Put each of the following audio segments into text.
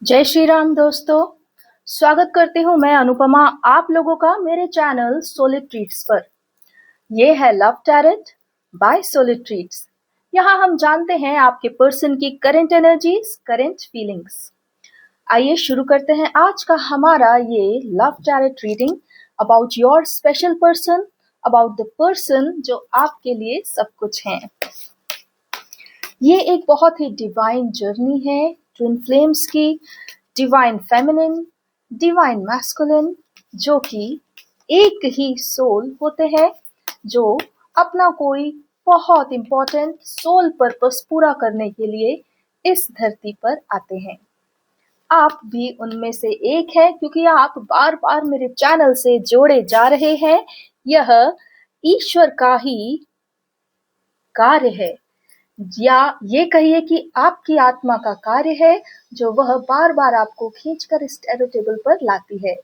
जय श्री राम दोस्तों। स्वागत करती हूँ मैं अनुपमा आप लोगों का मेरे चैनल सोलिड ट्रीट्स पर। ये है love tarot by solid treats. यहाँ हम जानते हैं आपके पर्सन की करंट एनर्जीज, करंट फीलिंग्स। आइए शुरू करते हैं आज का हमारा ये love tarot reading about your special person, about the person जो आपके लिए सब कुछ है। ये एक बहुत ही डिवाइन जर्नी है ट्विन फ्लेम्स की, डिवाइन फेमिनिन, डिवाइन मैस्कुलिन, जो कि एक ही सोल होते हैं जो अपना कोई बहुत इंपॉर्टेंट सोल पर्पस पूरा करने के लिए इस धरती पर आते हैं। आप भी उनमें से एक है क्योंकि आप बार बार मेरे चैनल से जोड़े जा रहे हैं। यह ईश्वर का ही कार्य है, या ये कहिए कि आपकी आत्मा का कार्य है जो वह बार बार आपको खींचकर इस टैरो टेबल पर लाती है।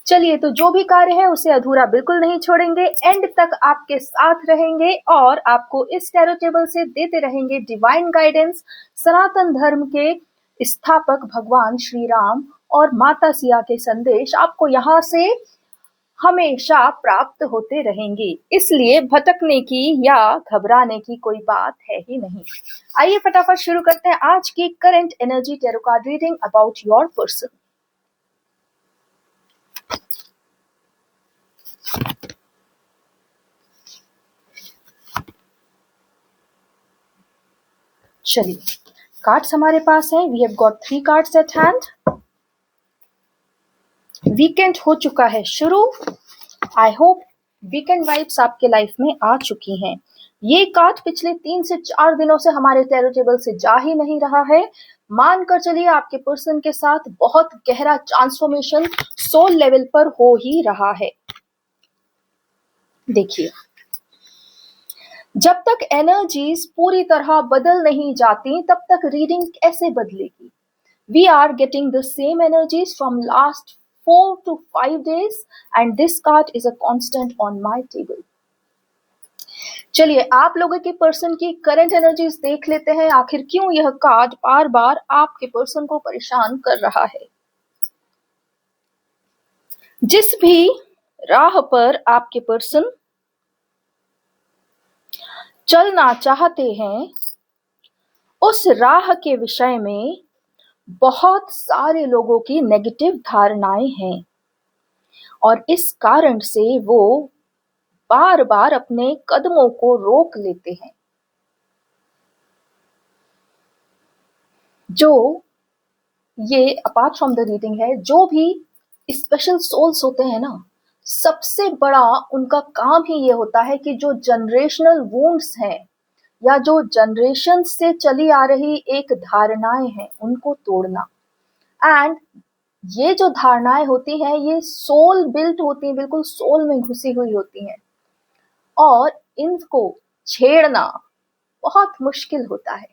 चलिए, तो जो भी कार्य है उसे अधूरा बिल्कुल नहीं छोड़ेंगे, एंड तक आपके साथ रहेंगे और आपको इस टैरो टेबल से देते रहेंगे डिवाइन गाइडेंस। सनातन धर्म के स्थापक भगवान श्री राम और माता सिया के संदेश आपको यहाँ से हमेशा प्राप्त होते रहेंगे, इसलिए भटकने की या घबराने की कोई बात है ही नहीं। आइए फटाफट शुरू करते हैं आज की current energy tarot card reading about your person. चलिए, कार्ड्स हमारे पास हैं। We have got 3 cards at hand. Weekend हो चुका है शुरू। आई होप वीकेंड वाइब्स आपके लाइफ में आ चुकी हैं। ये कार्ड पिछले 3 से 4 दिनों से हमारे टैरो टेबल से जा ही नहीं रहा है। मानकर चलिए आपके पर्सन के साथ बहुत गहरा ट्रांसफॉर्मेशन सोल लेवल पर हो ही रहा है। देखिए, जब तक एनर्जीज पूरी तरह बदल नहीं जाती तब तक रीडिंग कैसे बदलेगी। We are getting the same energies from last 4 to 5 days and this card is a constant on my table. चलिए, आप लोगों के पर्सन की करंट एनर्जीज देख लेते हैं। आखिर क्यों यह कार्ड बार बार आपके पर्सन को परेशान कर रहा है। जिस भी राह पर आपके पर्सन चलना चाहते हैं उस राह के विषय में बहुत सारे लोगों की नेगेटिव धारणाएं हैं और इस कारण से वो बार बार अपने कदमों को रोक लेते हैं। जो ये अपार्ट फ्रॉम द रीडिंग है, जो भी स्पेशल सोल्स होते हैं ना, सबसे बड़ा उनका काम ही ये होता है कि जो जनरेशनल वुंड्स हैं या जो जनरेशन से चली आ रही एक धारणाएं हैं उनको तोड़ना। एंड ये जो धारणाएं होती हैं ये सोल बिल्ट होती हैं, बिल्कुल सोल में घुसी हुई होती हैं और इनको छेड़ना बहुत मुश्किल होता है।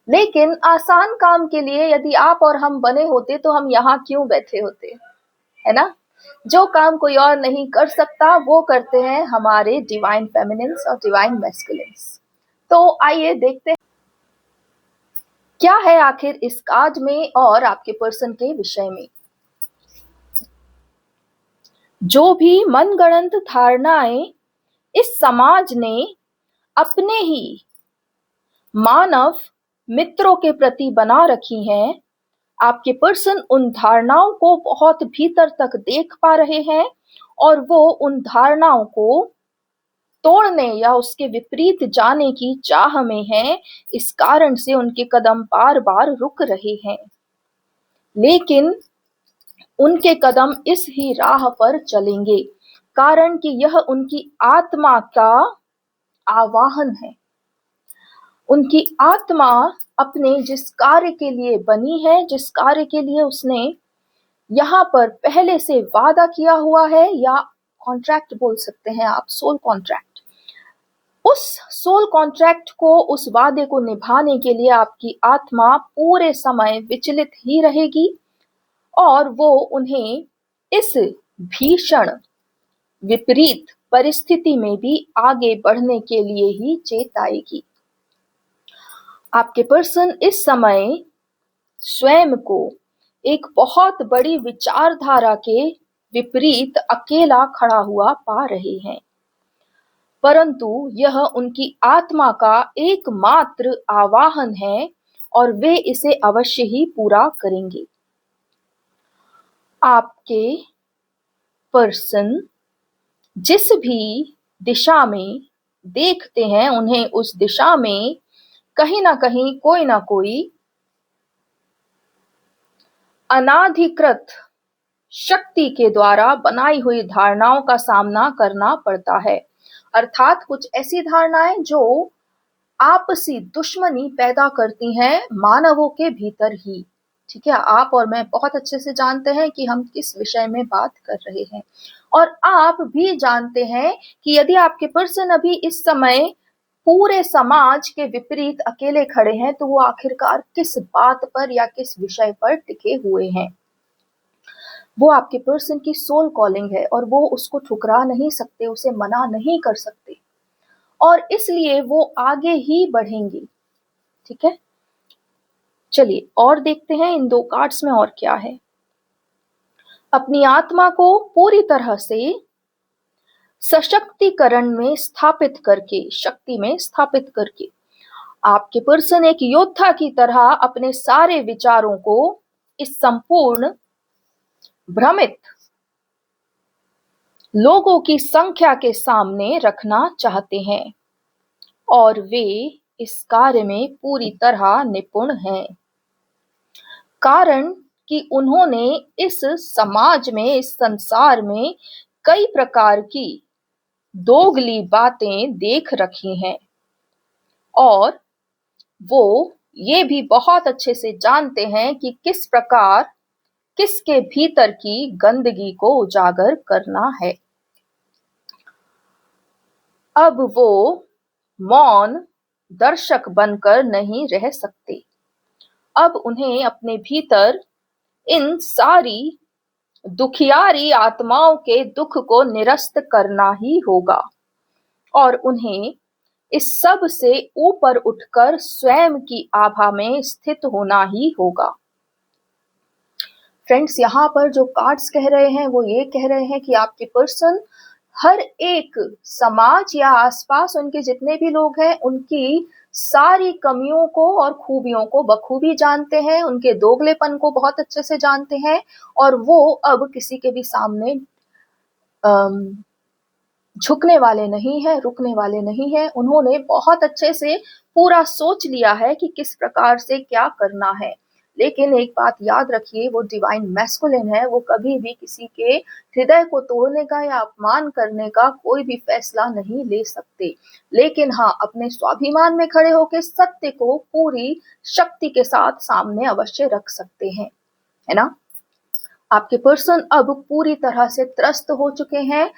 लेकिन आसान काम के लिए यदि आप और हम बने होते तो हम यहाँ क्यों बैठे होते, है ना। जो काम कोई और नहीं कर सकता वो करते हैं हमारे डिवाइन फेमिनिन्स और डिवाइन मैस्कुलिन्स। तो आइए देखते हैं क्या है आखिर इस कार्ड में और आपके पर्सन के विषय में। जो भी मनगढ़ंत धारणाएं इस समाज ने अपने ही मानव मित्रों के प्रति बना रखी हैं, आपके पर्सन उन धारणाओं को बहुत भीतर तक देख पा रहे हैं और वो उन धारणाओं को तोड़ने या उसके विपरीत जाने की चाह में हैं। इस कारण से उनके कदम बार बार रुक रहे हैं, लेकिन उनके कदम इस ही राह पर चलेंगे कारण कि यह उनकी आत्मा का आवाहन है। उनकी आत्मा अपने जिस कार्य के लिए बनी है, जिस कार्य के लिए उसने यहाँ पर पहले से वादा किया हुआ है, या कॉन्ट्रैक्ट बोल सकते हैं आप, सोल कॉन्ट्रैक्ट, उस सोल कॉन्ट्रैक्ट को, उस वादे को निभाने के लिए आपकी आत्मा पूरे समय विचलित ही रहेगी और वो उन्हें इस भीषण विपरीत परिस्थिति में भी आगे बढ़ने के लिए ही चेताएगी। आपके पर्सन इस समय स्वयं को एक बहुत बड़ी विचारधारा के विपरीत अकेला खड़ा हुआ पा रहे हैं, परंतु यह उनकी आत्मा का एकमात्र आवाहन है और वे इसे अवश्य ही पूरा करेंगे। आपके पर्सन जिस भी दिशा में देखते हैं, उन्हें उस दिशा में कहीं ना कहीं कोई ना कोई अनाधिकृत शक्ति के द्वारा बनाई हुई धारणाओं का सामना करना पड़ता है। अर्थात कुछ ऐसी धारणाएं जो आपसी दुश्मनी पैदा करती हैं मानवों के भीतर ही। ठीक है, आप और मैं बहुत अच्छे से जानते हैं कि हम किस विषय में बात कर रहे हैं, और आप भी जानते हैं कि यदि आपके पर्सन अभी इस समय पूरे समाज के विपरीत अकेले खड़े हैं तो वो आखिरकार किस बात पर या किस विषय पर टिके हुए हैं। वो आपके पर्सन की सोल कॉलिंग है और वो उसको ठुकरा नहीं सकते, उसे मना नहीं कर सकते, और इसलिए वो आगे ही बढ़ेंगे। ठीक है, चलिए और देखते हैं इन 2 कार्ड्स में और क्या है। अपनी आत्मा को पूरी तरह से सशक्तिकरण में स्थापित करके, शक्ति में स्थापित करके, आपके पर्सन एक योद्धा की तरह अपने सारे विचारों को इस संपूर्ण भ्रमित लोगों की संख्या के सामने रखना चाहते हैं, और वे इस कार्य में पूरी तरह निपुण हैं, कारण कि उन्होंने इस समाज में, इस संसार में कई प्रकार की दोगली बातें देख रखी हैं, और वो ये भी बहुत अच्छे से जानते हैं कि किस प्रकार किसके भीतर की गंदगी को उजागर करना है। अब वो मौन दर्शक बनकर नहीं रह सकते। अब उन्हें अपने भीतर इन सारी दुखियारी आत्माओं के दुख को निरस्त करना ही होगा, और उन्हें इस सब से ऊपर उठकर स्वयं की आभा में स्थित होना ही होगा। फ्रेंड्स, यहाँ पर जो कार्ड्स कह रहे हैं वो ये कह रहे हैं कि आपके पर्सन हर एक समाज या आसपास उनके जितने भी लोग हैं उनकी सारी कमियों को और खूबियों को बखूबी जानते हैं, उनके दोगलेपन को बहुत अच्छे से जानते हैं, और वो अब किसी के भी सामने झुकने वाले नहीं है, रुकने वाले नहीं है। उन्होंने बहुत अच्छे से पूरा सोच लिया है कि किस प्रकार से क्या करना है। लेकिन एक बात याद रखिए, वो डिवाइन मैस्कुलिन है, वो कभी भी किसी के हृदय को तोड़ने का या अपमान करने का कोई भी फैसला नहीं ले सकते। लेकिन हाँ, अपने स्वाभिमान में खड़े होकर सत्य को पूरी शक्ति के साथ सामने अवश्य रख सकते हैं, है ना। आपके पर्सन अब पूरी तरह से त्रस्त हो चुके हैं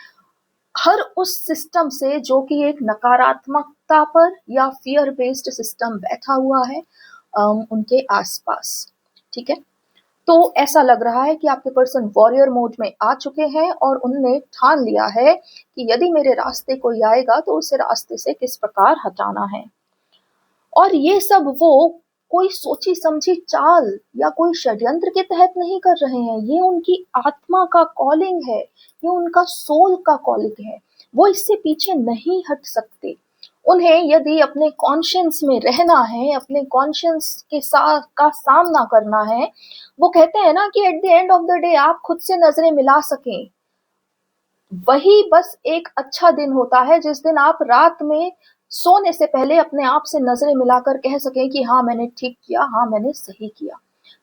हर उस सिस्टम से जो कि एक नकारात्मकता पर या फियर बेस्ड सिस्टम बैठा हुआ है उनके आसपास। ठीक है, तो ऐसा लग रहा है कि आपके पर्सन वॉरियर मोड में आ चुके हैं और उन्होंने ठान लिया है कि यदि मेरे रास्ते कोई आएगा तो उसे रास्ते से किस प्रकार हटाना है। और ये सब वो कोई सोची समझी चाल या कोई षड्यंत्र के तहत नहीं कर रहे हैं, ये उनकी आत्मा का कॉलिंग है, ये उनका सोल का कॉलिंग है। वो इससे पीछे नहीं हट सकते। उन्हें यदि अपने कॉन्शियंस में रहना है, अपने कॉन्शियंस के साथ का सामना करना है, वो कहते हैं ना कि at the end of the day आप खुद से नजरें मिला सकें, वही बस एक अच्छा दिन होता है जिस दिन आप रात में सोने से पहले अपने आप से नजरें मिलाकर कह सकें कि हाँ मैंने ठीक किया, हाँ मैंने सही किया।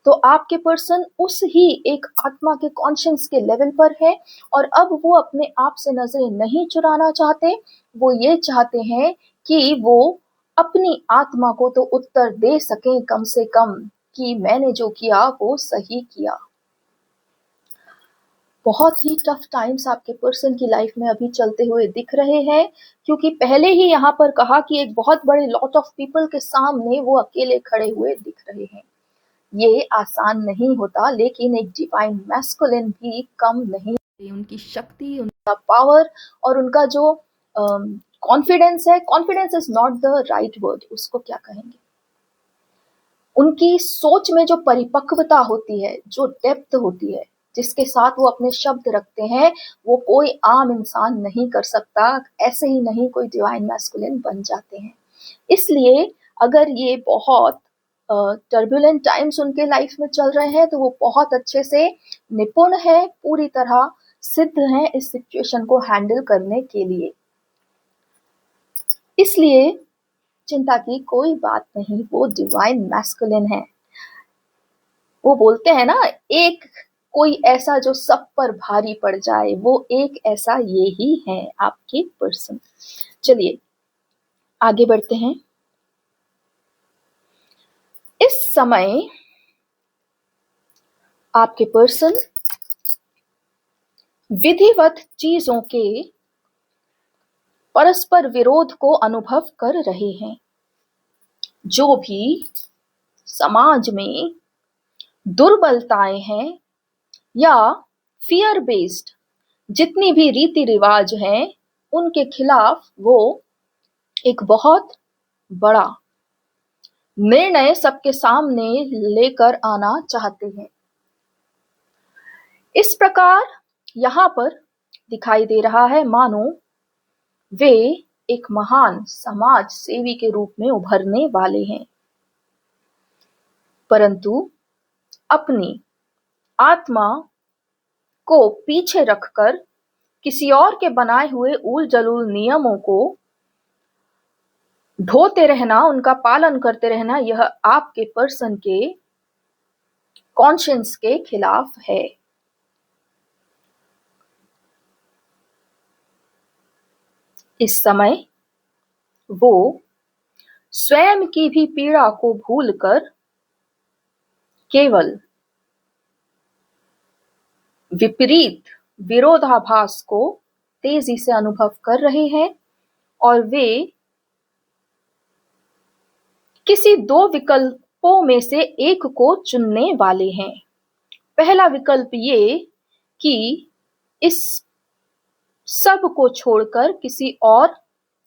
तो आपके पर्सन उस ही एक आत्मा के कॉन्शियंस के लेवल पर है, और अब वो अपने आप से नजरें नहीं चुराना चाहते। वो ये चाहते हैं कि वो अपनी आत्मा को तो उत्तर दे सकें कम से कम कि मैंने जो किया वो सही किया। बहुत ही टफ टाइम्स आपके पर्सन की लाइफ में अभी चलते हुए दिख रहे हैं, क्योंकि पहले ही यहाँ पर कहा कि एक बहुत बड़े लॉट ऑफ पीपल के सामने वो अकेले खड़े हुए दिख रहे हैं। ये आसान नहीं होता, लेकिन एक डिवाइन मैस्कुलिन भी कम नहीं, उनकी शक्ति, उनका पावर और उनका जो कॉन्फिडेंस है, confidence is not the right word, उसको क्या कहेंगे, उनकी सोच में जो परिपक्वता होती है, जो डेप्थ होती है, जिसके साथ वो अपने शब्द रखते हैं, वो कोई आम इंसान नहीं कर सकता। ऐसे ही नहीं कोई डिवाइन मैस्कुलिन बन जाते हैं। इसलिए अगर ये बहुत टर्बुलेंट टाइम्स उनके लाइफ में चल रहे हैं, तो वो बहुत अच्छे से निपुण है, पूरी तरह सिद्ध हैं इस सिचुएशन को हैंडल करने के लिए। इसलिए चिंता की कोई बात नहीं, वो डिवाइन मैस्कुलिन है। वो बोलते हैं ना, एक कोई ऐसा जो सब पर भारी पड़ जाए, वो एक ऐसा ये ही है आपके पर्सन। चलिए आगे बढ़ते हैं। इस समय आपके पर्सन विधिवत चीजों के परस्पर विरोध को अनुभव कर रहे हैं। जो भी समाज में दुर्बलताएं हैं या फियर बेस्ड जितनी भी रीति रिवाज हैं, उनके खिलाफ वो एक बहुत बड़ा निर्णय सबके सामने लेकर आना चाहते हैं। इस प्रकार यहाँ पर दिखाई दे रहा है मानो वे एक महान समाज सेवी के रूप में उभरने वाले हैं, परंतु अपनी आत्मा को पीछे रखकर किसी और के बनाए हुए उल जलूल नियमों को ढोते रहना, उनका पालन करते रहना, यह आपके पर्सन के कॉन्शियंस के खिलाफ है। इस समय वो स्वयं की भी पीड़ा को भूलकर केवल विपरीत विरोधाभास को तेजी से अनुभव कर रहे हैं और वे किसी दो विकल्पों में से एक को चुनने वाले हैं। पहला विकल्प ये कि इस सब को छोड़कर किसी और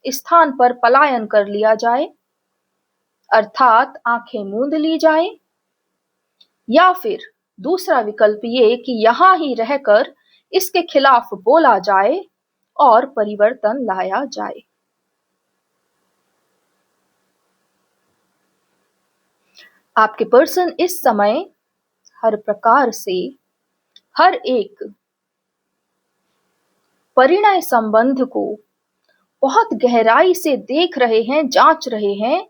स्थान पर पलायन कर लिया जाए, अर्थात आंखें मूंद ली जाएं, या फिर दूसरा विकल्प ये कि यहां ही रहकर इसके खिलाफ बोला जाए और परिवर्तन लाया जाए। आपके पर्सन इस समय हर प्रकार से हर एक परिणय संबंध को बहुत गहराई से देख रहे हैं, जांच रहे हैं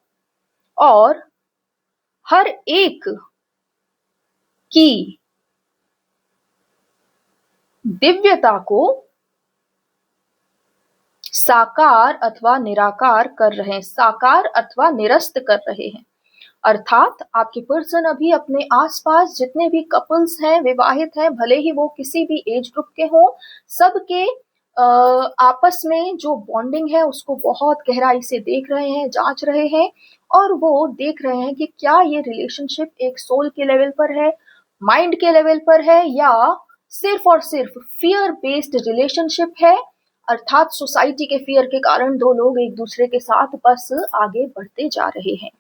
और हर एक की दिव्यता को साकार अथवा निराकार कर रहे हैं, साकार अथवा निरस्त कर रहे हैं। अर्थात आपके पर्सन अभी अपने आसपास जितने भी कपल्स हैं, विवाहित हैं, भले ही वो किसी भी एज ग्रुप के हों, सबके आपस में जो बॉन्डिंग है उसको बहुत गहराई से देख रहे हैं, जांच रहे हैं और वो देख रहे हैं कि क्या ये रिलेशनशिप एक सोल के लेवल पर है, माइंड के लेवल पर है, या सिर्फ और सिर्फ फियर बेस्ड रिलेशनशिप है। अर्थात सोसाइटी के फियर के कारण दो लोग एक दूसरे के साथ बस आगे बढ़ते जा रहे हैं।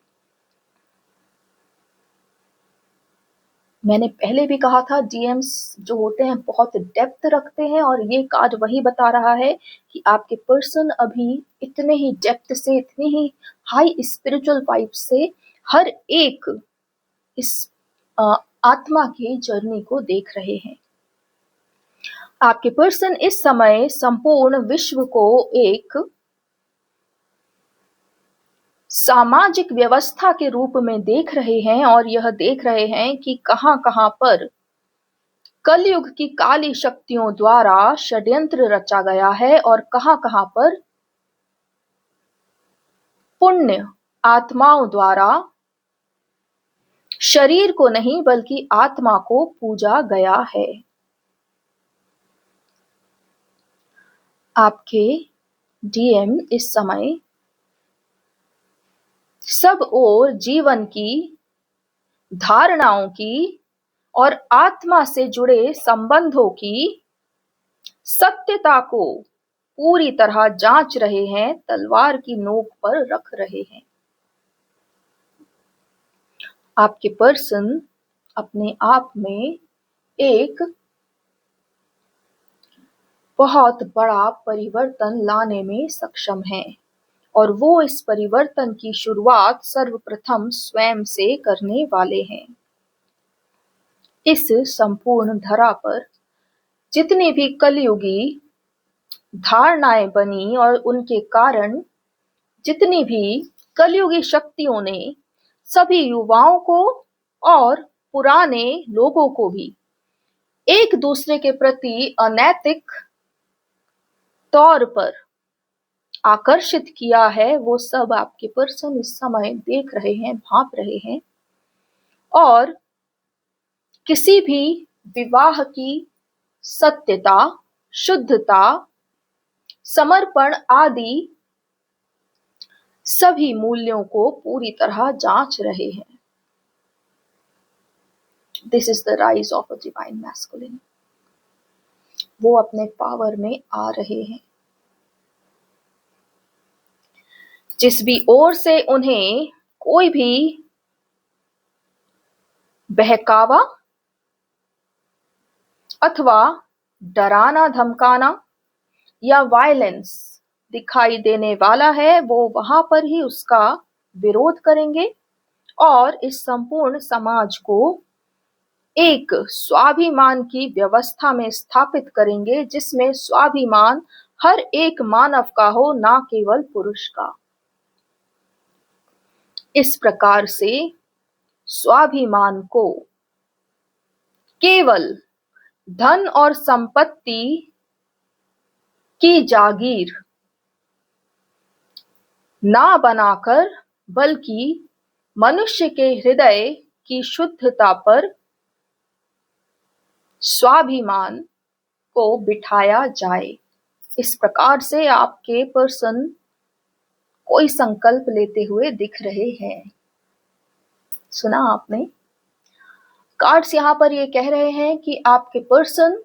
मैंने पहले भी कहा था, डीएम्स जो होते हैं बहुत डेप्थ रखते हैं और ये कार्ड वही बता रहा है कि आपके पर्सन अभी इतने ही डेप्थ से, इतनी ही हाई स्पिरिचुअल वाइब से हर एक इस आत्मा की जर्नी को देख रहे हैं। आपके पर्सन इस समय संपूर्ण विश्व को एक सामाजिक व्यवस्था के रूप में देख रहे हैं और यह देख रहे हैं कि कहां कहां पर कलयुग की काली शक्तियों द्वारा षड्यंत्र रचा गया है और कहां कहां पर पुण्य आत्माओं द्वारा शरीर को नहीं बल्कि आत्मा को पूजा गया है। आपके डीएम इस समय सब ओर जीवन की धारणाओं की और आत्मा से जुड़े संबंधों की सत्यता को पूरी तरह जांच रहे हैं, तलवार की नोक पर रख रहे हैं। आपके पर्सन अपने आप में एक बहुत बड़ा परिवर्तन लाने में सक्षम है और वो इस परिवर्तन की शुरुआत सर्वप्रथम स्वयं से करने वाले हैं। इस संपूर्ण धरा पर जितनी भी कलयुगी धारणाएं बनी और उनके कारण जितनी भी कलयुगी शक्तियों ने सभी युवाओं को और पुराने लोगों को भी एक दूसरे के प्रति अनैतिक तौर पर आकर्षित किया है, वो सब आपके पर्सन इस समय देख रहे हैं, भांप रहे हैं और किसी भी विवाह की सत्यता, शुद्धता, समर्पण आदि सभी मूल्यों को पूरी तरह जांच रहे हैं। This is the rise of a divine masculine. वो अपने पावर में आ रहे हैं। जिस भी ओर से उन्हें कोई भी बहकावा अथवा डराना धमकाना या वायलेंस दिखाई देने वाला है, वो वहां पर ही उसका विरोध करेंगे और इस संपूर्ण समाज को एक स्वाभिमान की व्यवस्था में स्थापित करेंगे, जिसमें स्वाभिमान हर एक मानव का हो, ना केवल पुरुष का। इस प्रकार से स्वाभिमान को केवल धन और संपत्ति की जागीर ना बनाकर, बल्कि मनुष्य के हृदय की शुद्धता पर स्वाभिमान को बिठाया जाए। इस प्रकार से आपके पर्सन कोई संकल्प लेते हुए दिख रहे हैं। सुना आपने? कार्ड्स यहाँ पर ये कह रहे हैं कि आपके पर्सन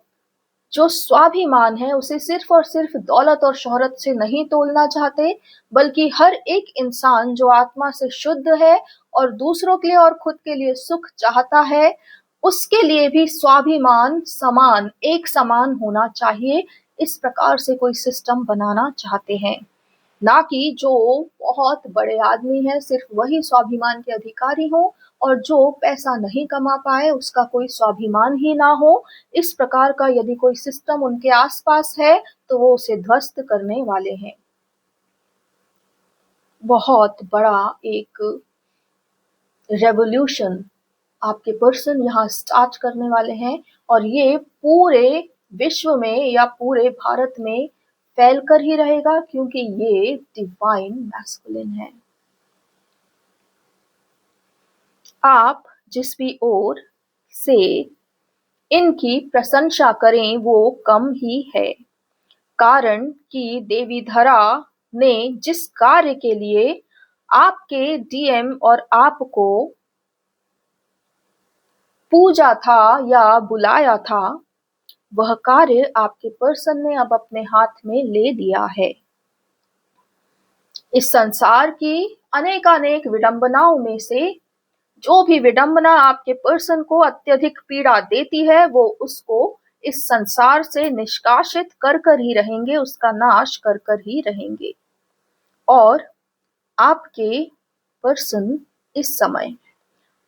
जो स्वाभिमान है उसे सिर्फ और सिर्फ दौलत और शोहरत से नहीं तोलना चाहते, बल्कि हर एक इंसान जो आत्मा से शुद्ध है और दूसरों के लिए और खुद के लिए सुख चाहता है, उसके लिए भी स्वाभिमान समान, एक समान होना चाहिए। इस प्रकार से कोई सिस्टम बनाना चाहते हैं, ना कि जो बहुत बड़े आदमी हैं सिर्फ वही स्वाभिमान के अधिकारी हो और जो पैसा नहीं कमा पाए उसका कोई स्वाभिमान ही ना हो। इस प्रकार का यदि कोई सिस्टम उनके आसपास है तो वो उसे ध्वस्त करने वाले हैं। बहुत बड़ा एक रेवोल्यूशन आपके पर्सन यहाँ स्टार्ट करने वाले हैं और ये पूरे विश्व में या पूरे भारत में फैलकर ही रहेगा, क्योंकि ये डिवाइन मैस्कुलिन है। आप जिस भी ओर से इनकी प्रशंसा करें वो कम ही है, कारण कि देवी धरा ने जिस कार्य के लिए आपके डीएम और आपको पूजा था या बुलाया था, वह कार्य आपके पर्सन ने अब अपने हाथ में ले लिया है। इस संसार की अनेकानेक विडंबनाओं में से जो भी विडंबना आपके पर्सन को अत्यधिक पीड़ा देती है, वो उसको इस संसार से निष्कासित कर कर ही रहेंगे, उसका नाश कर कर ही रहेंगे। और आपके पर्सन इस समय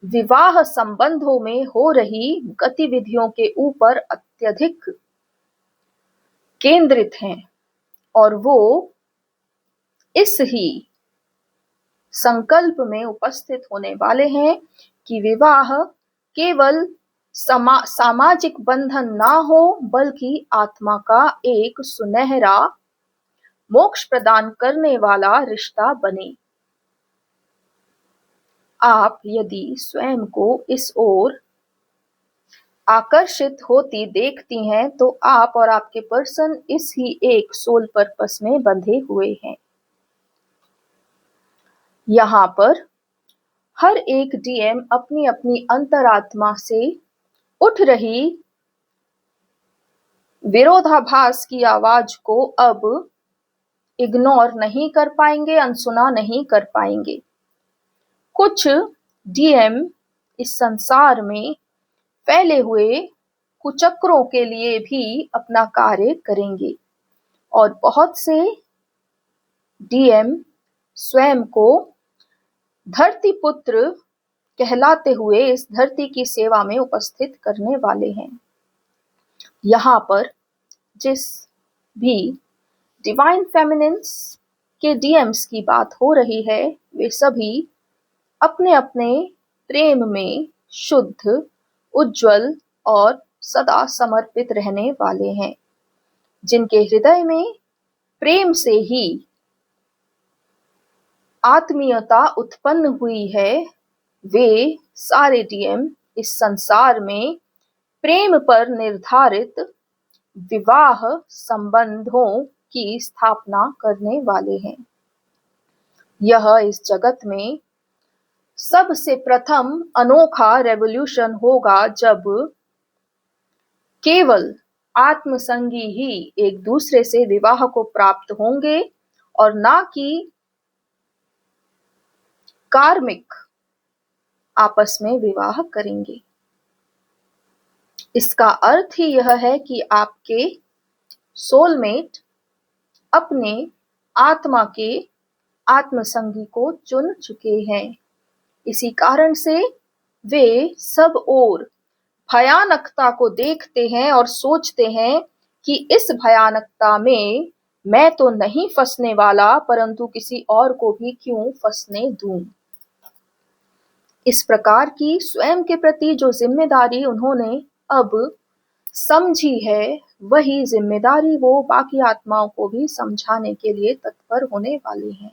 विवाह संबंधों में हो रही गतिविधियों के ऊपर अत्यधिक केंद्रित हैं और वो इस ही संकल्प में उपस्थित होने वाले हैं कि विवाह केवल सामाजिक बंधन ना हो, बल्कि आत्मा का एक सुनहरा मोक्ष प्रदान करने वाला रिश्ता बने। आप यदि स्वयं को इस ओर आकर्षित होती देखती हैं तो आप और आपके पर्सन इस ही एक सोल पर्पस में बंधे हुए हैं। यहाँ पर हर एक डीएम अपनी अपनी अंतरात्मा से उठ रही विरोधाभास की आवाज को अब इग्नोर नहीं कर पाएंगे, अनसुना नहीं कर पाएंगे। कुछ डीएम इस संसार में फैले हुए कुचक्रों के लिए भी अपना कार्य करेंगे और बहुत से डीएम स्वयं को धरती पुत्र कहलाते हुए इस धरती की सेवा में उपस्थित करने वाले हैं। यहाँ पर जिस भी डिवाइन फेमिनिन्स के डीएम्स की बात हो रही है, वे सभी अपने अपने प्रेम में शुद्ध, उज्जवल और सदा समर्पित रहने वाले हैं। जिनके हृदय में प्रेम से ही आत्मीयता उत्पन्न हुई है, वे सारे डीएम इस संसार में प्रेम पर निर्धारित विवाह संबंधों की स्थापना करने वाले हैं। यह इस जगत में सबसे प्रथम अनोखा रेवोल्यूशन होगा जब केवल आत्मसंगी ही एक दूसरे से विवाह को प्राप्त होंगे और ना कि कार्मिक आपस में विवाह करेंगे। इसका अर्थ ही यह है कि आपके सोलमेट अपने आत्मा के आत्मसंगी को चुन चुके हैं। इसी कारण से वे सब और भयानकता को देखते हैं और सोचते हैं कि इस भयानकता में मैं तो नहीं फंसने वाला, परंतु किसी और को भी क्यों फंसने दूं। इस प्रकार की स्वयं के प्रति जो जिम्मेदारी उन्होंने अब समझी है, वही जिम्मेदारी वो बाकी आत्माओं को भी समझाने के लिए तत्पर होने वाले हैं।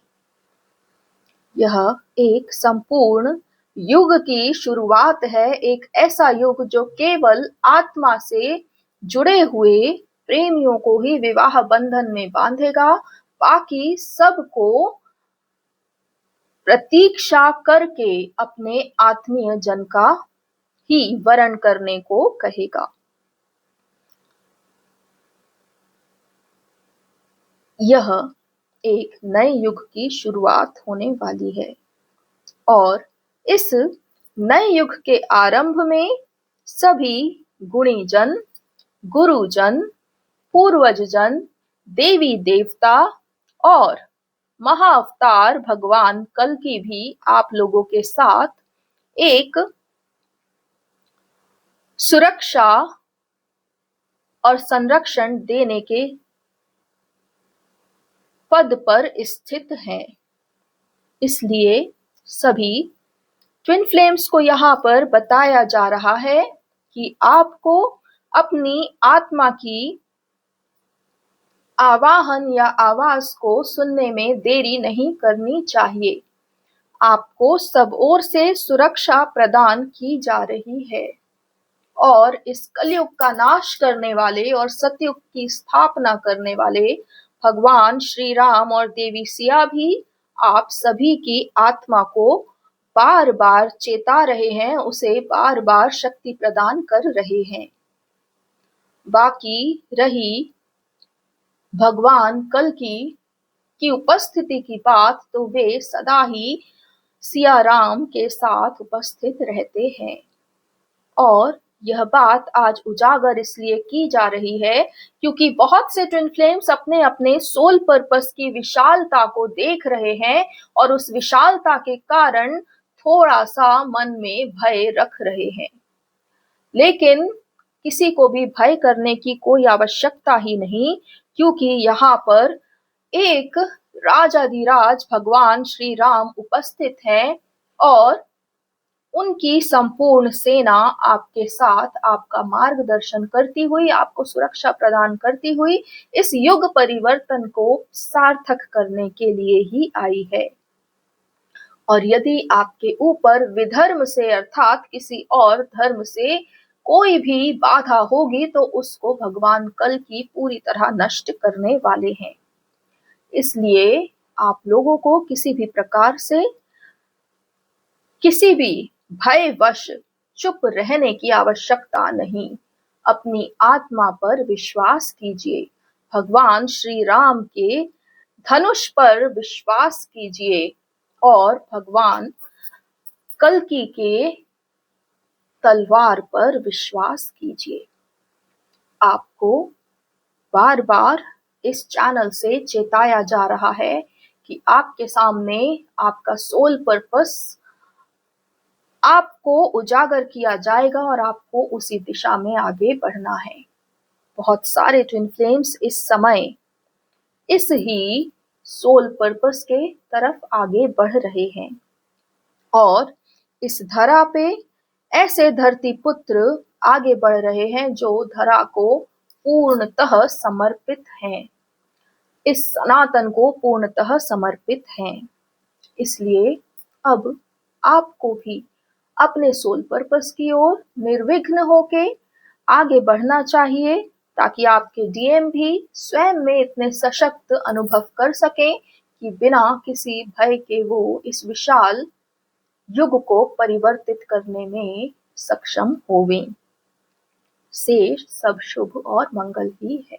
यह एक संपूर्ण युग की शुरुआत है, एक ऐसा युग जो केवल आत्मा से जुड़े हुए प्रेमियों को ही विवाह बंधन में बांधेगा, बाकी सबको प्रतीक्षा करके अपने आत्मीय जन का ही वरण करने को कहेगा। यह एक नए युग की शुरुआत होने वाली है और इस नए युग के आरंभ में सभी गुणीजन, गुरुजन, पूर्वजजन, देवी देवता और महाअवतार भगवान कल्कि भी आप लोगों के साथ एक सुरक्षा और संरक्षण देने के पद पर स्थित हैं। इसलिए सभी ट्विन फ्लेम्स को यहाँ पर बताया जा रहा है कि आपको अपनी आत्मा की आवाहन या आवाज को सुनने में देरी नहीं करनी चाहिए। आपको सब ओर से सुरक्षा प्रदान की जा रही है और इस कलयुग का नाश करने वाले और सतयुग की स्थापना करने वाले भगवान श्री राम और देवी सिया भी आप सभी की आत्मा को बार बार चेता रहे हैं, उसे बार बार शक्ति प्रदान कर रहे हैं। बाकी रही भगवान कल्कि की उपस्थिति की बात, तो वे सदा ही सिया राम के साथ उपस्थित रहते हैं और यह बात आज उजागर इसलिए की जा रही है क्योंकि बहुत से ट्विन फ्लेम्स अपने अपने सोल पर्पस की विशालता को देख रहे हैं और उस विशालता के कारण थोड़ा सा मन में भय रख रहे हैं। लेकिन किसी को भी भय करने की कोई आवश्यकता ही नहीं, क्योंकि यहाँ पर एक राजाधिराज भगवान श्री राम उपस्थित हैं और उनकी संपूर्ण सेना आपके साथ आपका मार्गदर्शन करती हुई, आपको सुरक्षा प्रदान करती हुई इस युग परिवर्तन को सार्थक करने के लिए ही आई है। और यदि आपके ऊपर विधर्म से अर्थात किसी और धर्म से कोई भी बाधा होगी तो उसको भगवान कल्कि पूरी तरह नष्ट करने वाले हैं। इसलिए आप लोगों को किसी भी प्रकार से किसी भी भयवश चुप रहने की आवश्यकता नहीं। अपनी आत्मा पर विश्वास कीजिए, भगवान श्री राम के धनुष पर विश्वास कीजिए और भगवान कल्कि के तलवार पर विश्वास कीजिए। आपको बार बार इस चैनल से चेताया जा रहा है कि आपके सामने आपका सोल पर्पस आपको उजागर किया जाएगा और आपको उसी दिशा में आगे बढ़ना है। बहुत सारे ट्विन फ्लेम्स इस समय इस ही सोल पर्पस के तरफ आगे बढ़ रहे हैं और इस धरा पे ऐसे धरती पुत्र आगे बढ़ रहे हैं जो धरा को पूर्णतः समर्पित हैं, इस सनातन को पूर्णतः समर्पित हैं। इसलिए अब आपको भी अपने सोल पर्पस की ओर निर्विघ्न होके आगे बढ़ना चाहिए, ताकि आपके डीएम भी स्वयं में इतने सशक्त अनुभव कर सकें कि बिना किसी भय के वो इस विशाल युग को परिवर्तित करने में सक्षम होवें। शेष सब शुभ और मंगल ही है।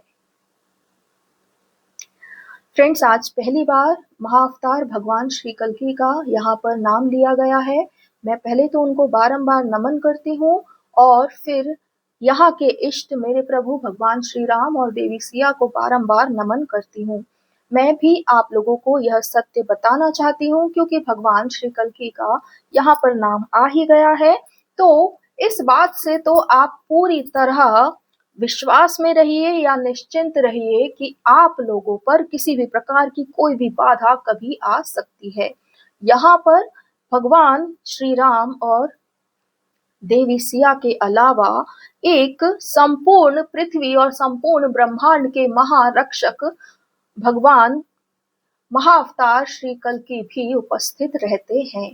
फ्रेंड्स, आज पहली बार महाअवतार भगवान श्री कल्कि का यहाँ पर नाम लिया गया है। मैं पहले तो उनको बारंबार नमन करती हूँ और फिर यहाँ के इष्ट मेरे प्रभु भगवान श्री राम और देवी सिया को बारंबार नमन करती हूँ। मैं भी आप लोगों को यह सत्य बताना चाहती हूँ, क्योंकि भगवान श्री कल्कि का यहाँ पर नाम आ ही गया है, तो इस बात से तो आप पूरी तरह विश्वास में रहिए या निश्चिंत रहिए कि आप लोगों पर किसी भी प्रकार की कोई भी बाधा कभी आ सकती है। यहाँ पर भगवान श्री राम और देवी सिया के अलावा एक संपूर्ण पृथ्वी और संपूर्ण ब्रह्मांड के महारक्षक भगवान महाअवतार श्री कल्कि भी उपस्थित रहते हैं।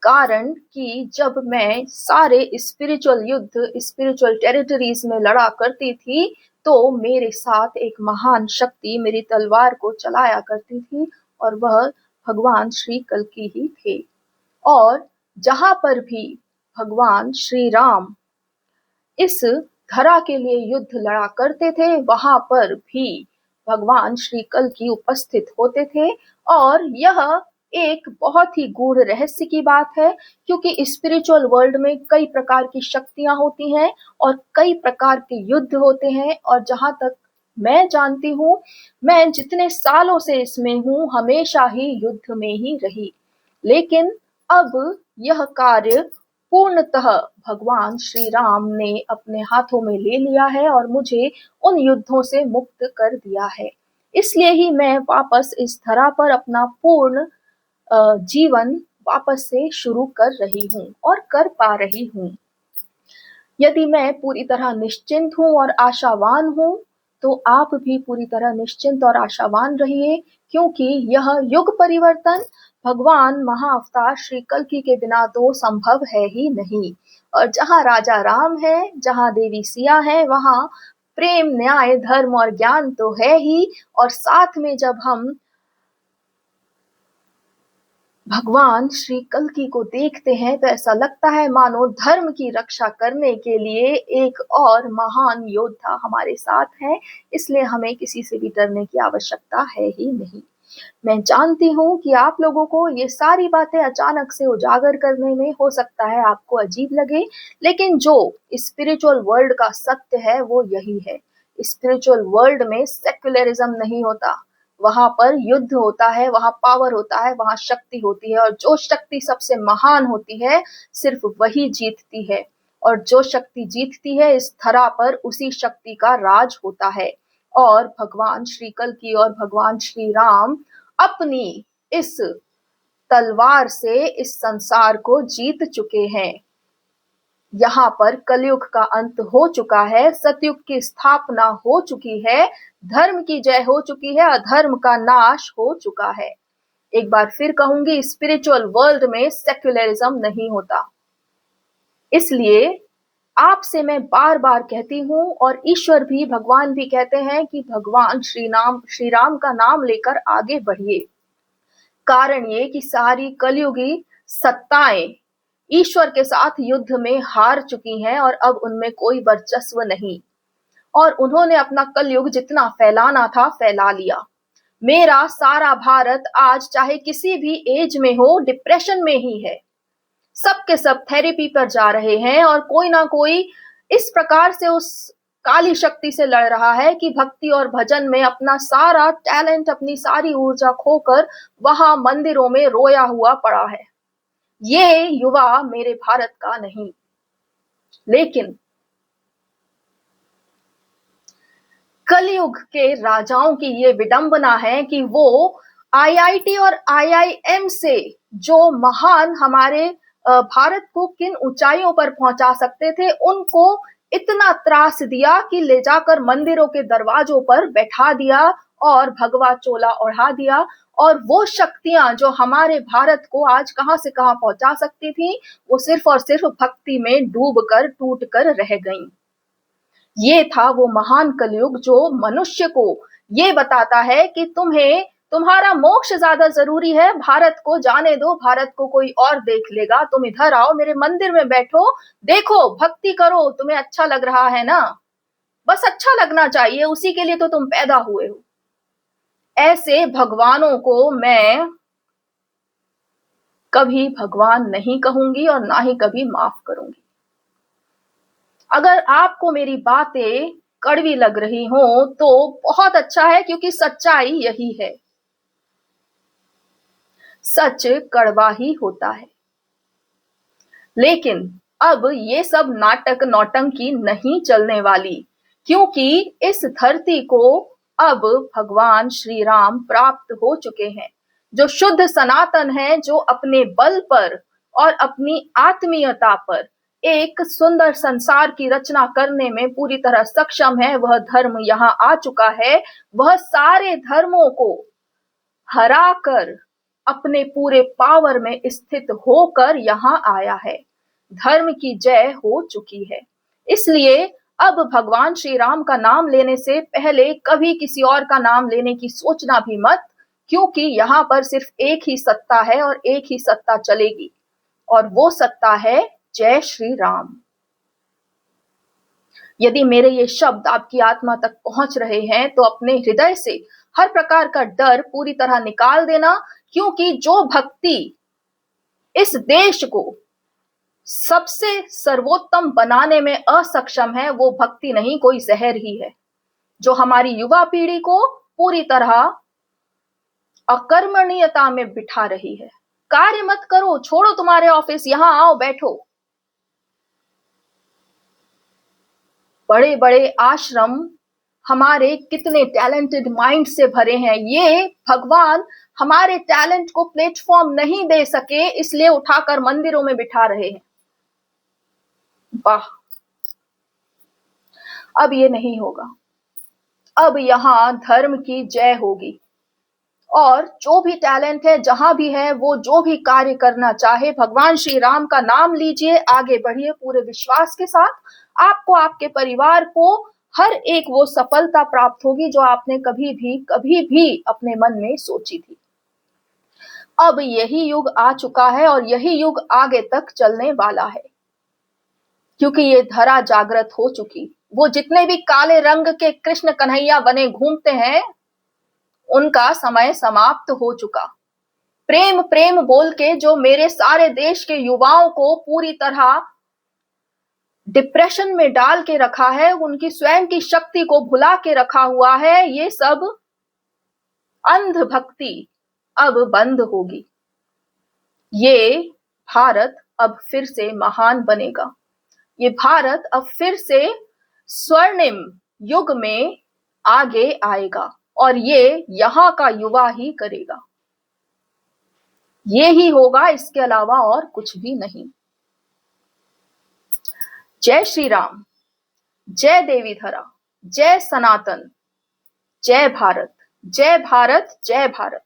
कारण कि जब मैं सारे स्पिरिचुअल युद्ध स्पिरिचुअल टेरिटरीज में लड़ा करती थी, तो मेरे साथ एक महान शक्ति मेरी तलवार को चलाया करती थी और वह भगवान श्री कल्कि ही थे। और जहां पर भी भगवान श्री राम इस धरा के लिए युद्ध लड़ा करते थे, वहां पर भी भगवान श्री कल्कि उपस्थित होते थे। और यह एक बहुत ही गूढ़ रहस्य की बात है, क्योंकि स्पिरिचुअल वर्ल्ड में कई प्रकार की शक्तियां होती हैं और कई प्रकार के युद्ध होते हैं। और जहां तक मैं जानती हूँ, मैं जितने सालों से इसमें हूँ, हमेशा ही युद्ध में ही रही। लेकिन अब यह कार्य पूर्णतः भगवान श्री राम ने अपने हाथों में ले लिया है और मुझे उन युद्धों से मुक्त कर दिया है। इसलिए ही मैं वापस इस धरा पर अपना पूर्ण जीवन वापस से शुरू कर रही हूँ और कर पा रही हूँ। यदि मैं पूरी तरह निश्चिंत हूँ और आशावान हूँ, तो आप भी पूरी तरह निश्चिंत और आशावान रहिए, क्योंकि यह युग परिवर्तन भगवान महाअवतार श्री कल्कि के बिना तो संभव है ही नहीं। और जहाँ राजा राम है, जहाँ देवी सिया है, वहाँ प्रेम, न्याय, धर्म और ज्ञान तो है ही। और साथ में जब हम भगवान श्री कल्कि को देखते हैं, तो ऐसा लगता है मानो धर्म की रक्षा करने के लिए एक और महान योद्धा हमारे साथ है। इसलिए हमें किसी से भी डरने की आवश्यकता है ही नहीं। मैं जानती हूँ कि आप लोगों को ये सारी बातें अचानक से उजागर करने में हो सकता है आपको अजीब लगे, लेकिन जो स्पिरिचुअल वर्ल्ड का सत्य है वो यही है। स्पिरिचुअल वर्ल्ड में सेक्युलरिज्म नहीं होता, वहां पर युद्ध होता है, वहां पावर होता है, वहां शक्ति होती है। और जो शक्ति सबसे महान होती है, सिर्फ वही जीतती है। और जो शक्ति जीतती है इस धरा पर, उसी शक्ति का राज होता है। और भगवान श्री कल्कि और भगवान श्री राम अपनी इस तलवार से इस संसार को जीत चुके हैं। यहाँ पर कलयुग का अंत हो चुका है, सतयुग की स्थापना हो चुकी है, धर्म की जय हो चुकी है, अधर्म का नाश हो चुका है। एक बार फिर कहूंगी, स्पिरिचुअल वर्ल्ड में सेक्युलरिज्म नहीं होता। इसलिए आपसे मैं बार बार कहती हूँ, और ईश्वर भी, भगवान भी कहते हैं कि भगवान श्री राम का नाम लेकर आगे बढ़िए। कारण ये कि सारी कलयुगी सत्ताएं ईश्वर के साथ युद्ध में हार चुकी हैं और अब उनमें कोई वर्चस्व नहीं। और उन्होंने अपना कलयुग जितना फैलाना था फैला लिया। मेरा सारा भारत आज चाहे किसी भी एज में हो, डिप्रेशन में ही है। सब के सब थेरेपी पर जा रहे हैं और कोई ना कोई इस प्रकार से उस काली शक्ति से लड़ रहा है कि भक्ति और भजन में अपना सारा टैलेंट, अपनी सारी ऊर्जा खोकर वहां मंदिरों में रोया हुआ पड़ा है। ये युवा मेरे भारत का नहीं। लेकिन कलयुग के राजाओं की ये विडंबना है कि वो आईआईटी और आईआईएम से जो महान हमारे भारत को किन ऊंचाइयों पर पहुंचा सकते थे, उनको इतना त्रास दिया कि ले जाकर मंदिरों के दरवाजों पर बैठा दिया और भगवा चोला ओढ़ा दिया। और वो शक्तियां जो हमारे भारत को आज कहां से कहां पहुंचा सकती थी, वो सिर्फ और सिर्फ भक्ति में डूबकर टूटकर रह गईं। ये था वो महान कलयुग जो मनुष्य को ये बताता है कि तुम्हारा मोक्ष ज्यादा जरूरी है, भारत को जाने दो, भारत को कोई और देख लेगा, तुम इधर आओ, मेरे मंदिर में बैठो, देखो, भक्ति करो, तुम्हें अच्छा लग रहा है ना, बस अच्छा लगना चाहिए, उसी के लिए तो तुम पैदा हुए हो। ऐसे भगवानों को मैं कभी भगवान नहीं कहूंगी और ना ही कभी माफ करूंगी। अगर आपको मेरी बातें कड़वी लग रही हो तो बहुत अच्छा है, क्योंकि सच्चाई यही है। सच कड़वा ही होता है। लेकिन अब ये सब नाटक नौटंकी नहीं चलने वाली, क्योंकि इस धरती को अब भगवान श्री राम प्राप्त हो चुके हैं, जो शुद्ध सनातन है, जो अपने बल पर और अपनी आत्मीयता पर एक सुंदर संसार की रचना करने में पूरी तरह सक्षम है। वह धर्म यहाँ आ चुका है। वह सारे धर्मों को हराकर अपने पूरे पावर में स्थित होकर यहाँ आया है। धर्म की जय हो चुकी है। इसलिए अब भगवान श्री राम का नाम लेने से पहले कभी किसी और का नाम लेने की सोचना भी मत, क्योंकि यहाँ पर सिर्फ एक ही सत्ता है और एक ही सत्ता चलेगी, और वो सत्ता है जय श्री राम। यदि मेरे ये शब्द आपकी आत्मा तक पहुंच रहे हैं तो अपने हृदय से हर प्रकार का डर पूरी तरह निकाल देना, क्योंकि जो भक्ति इस देश को सबसे सर्वोत्तम बनाने में असक्षम है, वो भक्ति नहीं, कोई जहर ही है, जो हमारी युवा पीढ़ी को पूरी तरह अकर्मण्यता में बिठा रही है। कार्य मत करो, छोड़ो तुम्हारे ऑफिस, यहां आओ, बैठो। बड़े बड़े आश्रम हमारे कितने टैलेंटेड माइंड से भरे हैं। ये भगवान हमारे टैलेंट को प्लेटफॉर्म नहीं दे सके, इसलिए उठाकर मंदिरों में बिठा रहे हैं। वाह, अब ये नहीं होगा। अब यहां धर्म की जय होगी, और जो भी टैलेंट है, जहां भी है, वो जो भी कार्य करना चाहे, भगवान श्री राम का नाम लीजिए, आगे बढ़िए पूरे विश्वास के साथ। आपको, आपके परिवार को हर एक वो सफलता प्राप्त होगी जो आपने कभी भी अपने मन में सोची थी। अब यही युग आ चुका है और यही युग आगे तक चलने वाला है, क्योंकि ये धरा जागृत हो चुकी। वो जितने भी काले रंग के कृष्ण कन्हैया बने घूमते हैं, उनका समय समाप्त हो चुका। प्रेम प्रेम बोल के जो मेरे सारे देश के युवाओं को पूरी तरह डिप्रेशन में डाल के रखा है, उनकी स्वयं की शक्ति को भुला के रखा हुआ है, ये सब अंध भक्ति अब बंद होगी। ये भारत अब फिर से महान बनेगा। ये भारत अब फिर से स्वर्णिम युग में आगे आएगा, और ये यहाँ का युवा ही करेगा। ये ही होगा, इसके अलावा और कुछ भी नहीं। जय श्री राम, जय देवी धरा, जय सनातन, जय भारत, जय भारत, जय भारत।